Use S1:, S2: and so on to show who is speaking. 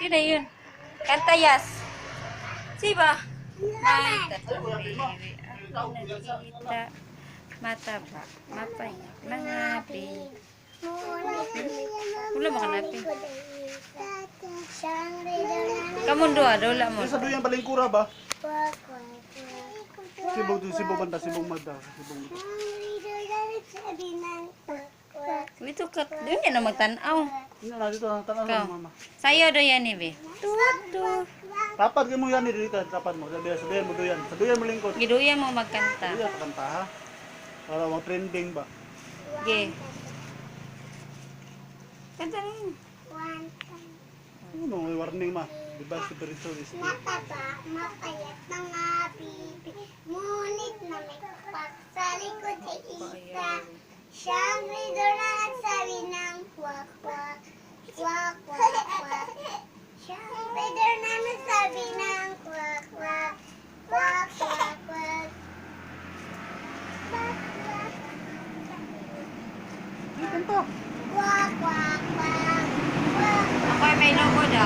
S1: Sino yun? Kantayas. Siba? Mata, baby. Ako nakita. Mataba. Mapayat. Mga baby. Wala makanapin. Kamu doa, dola mo.
S2: Sa doon yung balingkura ba? Sibong banda, sibong mada.
S1: Ito ka, doon yan na magtanaw.
S2: Ano na dito, tanong
S1: Ikaw.
S2: mo mama.
S1: Sayo do yan, Ibe. Tuto.
S2: Tapat mo yan dito, tapat mo. Sabihan mo doon. Sabihan mo lingkod.
S1: Giduya mo magkanta.
S2: Doon kanta ha. Para mo trending ba?
S1: Ge. Kanta na yun.
S2: Ano, may warning ma. Diba si Periso is
S3: Mataba, mapayat mga bibi, ngunit na may kapak sa likod ay isa. Siyang leader na nagsabi ng kwak kwak, kwak kwak kwak. Siyang leader na nagsabi ng kwak kwak, kwak kwak kwak. Kwak kwak.
S2: Ay, kanta.
S3: Kwak kwak kwak, kwak kwak.
S1: Ako ay may logo daw.